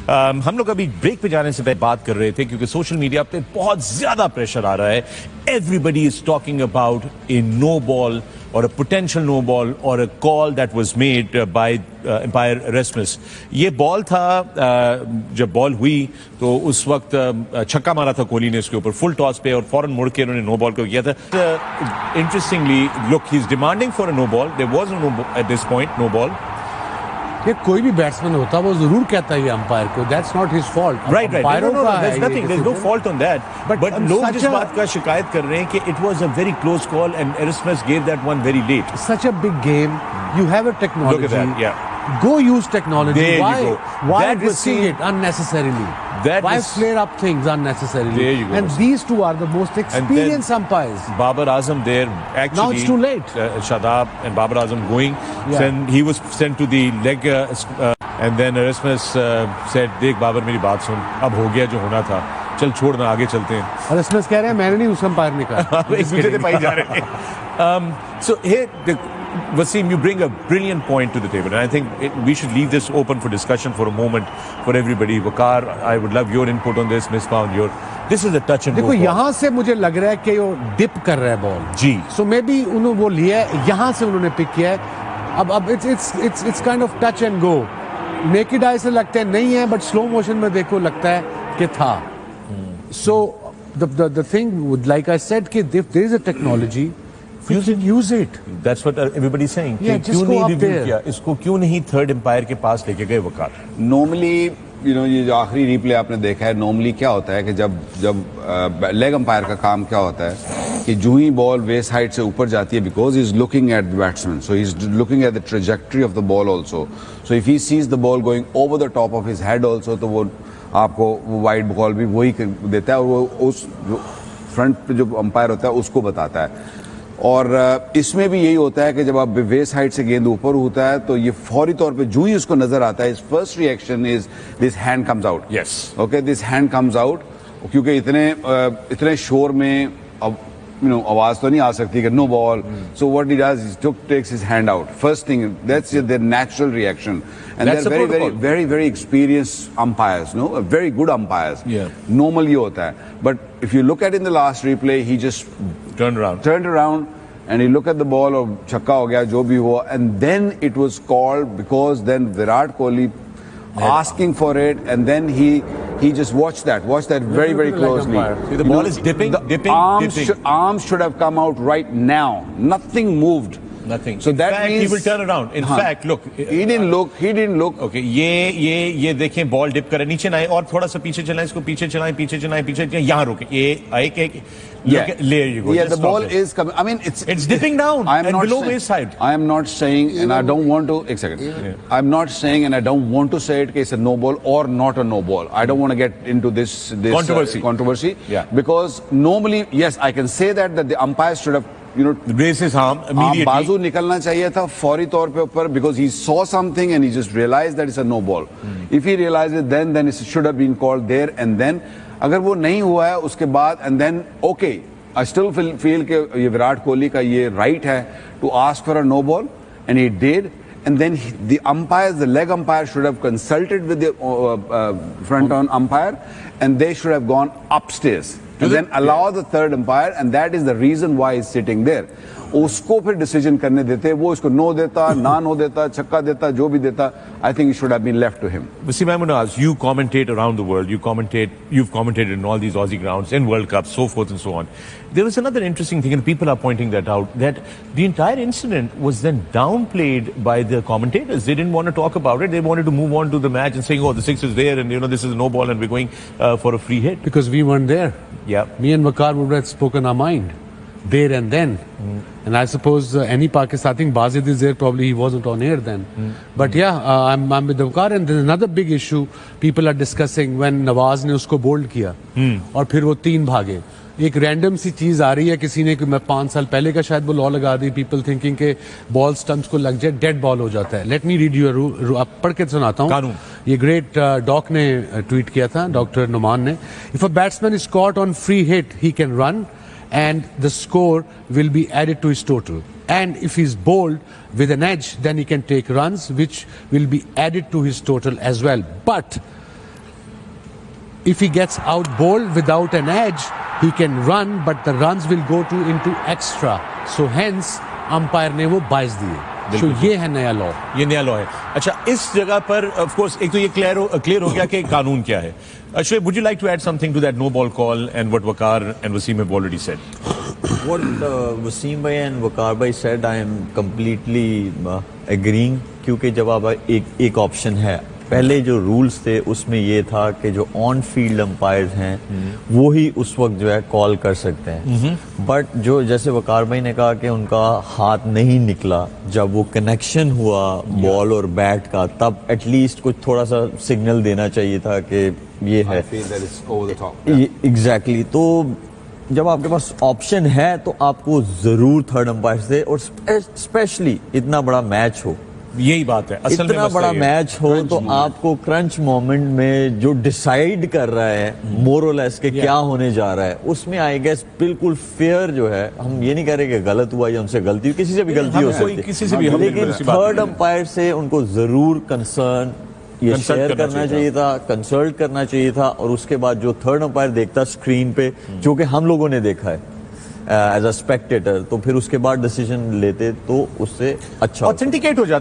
हम लोग अभी ब्रेक पे जाने से पहले बात कर रहे थे क्योंकि सोशल मीडिया पे बहुत ज्यादा प्रेशर आ रहा है. Everybody is talking about a no ball or a potential no ball or a call that was made by Empire Erasmus. ये बॉल था, जब बॉल हुई तो उस वक्त छक्का मारा था कोहली ने इसके ऊपर फुल टॉस पे और फौरन मुड़ के उन्होंने नो बॉल को किया था. Interestingly, look, he's demanding for a no ball. There was no at this point no ball. ये कोई भी बैट्समैन होता वो जरूर कहता है अंपायर को. That's not his fault. Right. No, there's nothing. There's no fault on that. But लोग जिस बात का शिकायत कर रहे हैं कि it was a very close call and Erasmus gave that one very late. Such a big game. You have a technology. Look at that. Yeah. Go use technology. There Why? you go. Why That risking it unnecessarily? Why flare up things unnecessarily? There you go. And these two are the most experienced umpires. Babar Azam there actually. Now it's too late. Shadab and Babar Azam going. He was sent to the leg and then Erasmus said, "देख बाबर मेरी बात सुन, अब हो गया जो होना था. चल छोड़ ना आगे चलते हैं." Erasmus कह रहे हैं मैंने नहीं उस अंपायर ने कहा. एक दूसरे से पाई जा रहे हैं. So here Wasim, you bring a brilliant point to the table, and I think we should leave this open for discussion for a moment for everybody. Waqar, I would love your input on this. Misbah, this is a touch and go. देखो यहाँ से मुझे लग रहा है कि वो dip कर रहा है बॉल. जी. So maybe उन्होंने वो लिया है, यहाँ से उन्होंने पिक किया है. अब it's kind of touch and go. Naked eye से लगता है नहीं है, but slow motion में देखो लगता है कि था. So the thing, like I said, कि if there is a technology, use it. That's what everybody is saying. Yeah, just go up there. किया? इसको क्यों नहीं थर्ड एम्पायर के पास लेके गए वकार? Normally, ये जो आखिरी रिप्ले आपने देखा है, नॉर्मली क्या होता है कि जब लेग अंपायर का काम क्या होता है कि जो ही बॉल वेस्ट हाइट से ऊपर जाती है, because he is looking at the batsman, so he is looking at the trajectory of the ball also. So if he sees the ball going over the top of his head also, तो वो आपको wide ball भी वही देता है और वो उस फ्रंट पे जो अंपायर होता है उसको बताता है. और इसमें भी यही होता है कि जब आप वेस्ट हाइट से गेंद ऊपर होता है तो ये फौरी तौर पे जो ही उसको नजर आता है, first reaction is this hand comes out. Yes. Okay, this hand comes out, क्योंकि इतने शोर में अब आवाज तो नहीं आ सकती कि no ball. So what he does, he takes his hand out. First thing, that's their natural reaction. And they are very experienced umpires, no, very good umpires. Normal ये होता है. But if you look at in the last replay, he just turned around and he looked at the ball और छक्का हो गया जो भी हुआ. And then it was called because then Virat Kohli asking for it, and then he just watched that very closely. See, the ball is dipping. Arms should have come out right now. Nothing moved. Nothing. So that means he will turn around. In fact, look. He didn't look. Okay. ये देखें ball dip करे, नीचे ना आए और थोड़ा सा पीछे चलाएं, इसको पीछे चलाएं, यहाँ रोके. ये एक there you go. Yeah, the ball is coming. I mean, it's dipping down and below waist side. I am not saying, and I don't want to. एक second. I'm not saying, and I don't want to say it. It's a no ball or not a no ball. I don't want to get into this controversy. Yeah. Because normally, yes, I can say that the umpires should have, raise his arm immediately. बाजू निकलना चाहिए था फौरी तौर पे ऊपर, because he saw something and he just realized that it's a no ball. If he realized it then it should have been called there and then. अगर वो नहीं हुआ है उसके बाद, and then okay, I still feel कि ये विराट कोहली का ये right है to ask for a no ball, and he did. And then the umpires, the leg umpire, should have consulted with the front on umpire, and they should have gone upstairs and then allow the third umpire, and that is the reason why he's sitting there. उसको फिर decision करने देते, वो इसको no देता, ना no देता, छक्का देता, जो भी देता. I think it should have been left to him. Wasim, I'm going to ask, you commentate around the world, you've commentated in all these Aussie grounds, in World Cups, so forth and so on. There was another interesting thing, and people are pointing that out, that the entire incident was then downplayed by the commentators. They didn't want to talk about it. They wanted to move on to the match and saying, oh, the six is there, and this is a no ball, and we're going for a free hit. Because we weren't there. Yeah. Me and Waqar would have spoken our mind there and then. And I suppose any Pakistan, I think Bazid is there, probably he wasn't on air then. But yeah, I'm with Waqar, and there's another big issue people are discussing when Nawaz ने उसको bold किया और फिर वो 3 भागे. एक random सी चीज आ रही है, किसी ने मैं 5 साल पहले का शायद वो लॉ लगा दी, पीपल थिंकिंग के बॉल स्टंप्स को लग जाए डेड बॉल हो जाता है. लेट मी रीड यू, आप पढ़ के सुनाता हूँ. ये ग्रेट डॉक ने ट्वीट किया था, डॉक्टर नुमान ने. If a batsman is caught on free hit he can run and the score will be added to his total. And if he's bowled with an edge, then he can take runs, which will be added to his total as well. But if he gets out bowled without an edge, he can run, but the runs will go into extra. So hence, umpire ने वो 22 दिए. So ये है नया law. ये नया law है. अच्छा, इस जगह पर ऑफ कोर्स एक तो ये क्लियर हो गया कि कानून क्या है. Shoaib, would you like to add something to that no ball call and what Waqar and Wasim have already said? What Wasim bhai and Waqar bhai said, I am completely agreeing. क्योंकि जब आप एक option है, पहले जो rules थे उसमें ये था कि जो ऑन फील्ड अंपायर्स हैं वो ही उस वक्त जो है कॉल कर सकते हैं. बट जो जैसे वकार भाई ने कहा कि उनका हाथ नहीं निकला, जब वो कनेक्शन हुआ बॉल और बैट का, तब एटलीस्ट कुछ थोड़ा सा सिग्नल देना चाहिए था कि ये है एग्जैक्टली. तो जब आपके पास ऑप्शन है तो आपको जरूर थर्ड अंपायर से, और स्पेशली इतना बड़ा मैच हो, यही बात है. असल इतना बड़ा मैच हो तो आपको क्रंच मोमेंट में जो डिसाइड कर रहा है मोर और लेस के क्या होने जा रहा है, उसमें आई गेस बिल्कुल फेयर जो है. हम ये नहीं कह रहे कि गलत हुआ या उनसे गलती, किसी से भी गलती हो सकती है, लेकिन थर्ड अंपायर से उनको जरूर कंसर्न ये शेयर करना चाहिए था, कंसल्ट करना चाहिए था. और उसके बाद जो थर्ड अंपायर देखता स्क्रीन पे, जो कि हम लोगों ने देखा है एज अ स्पेक्टेटर, तो फिर उसके बाद डिसीजन लेते तो उससे अच्छा ऑथेंटिकेट हो जाता.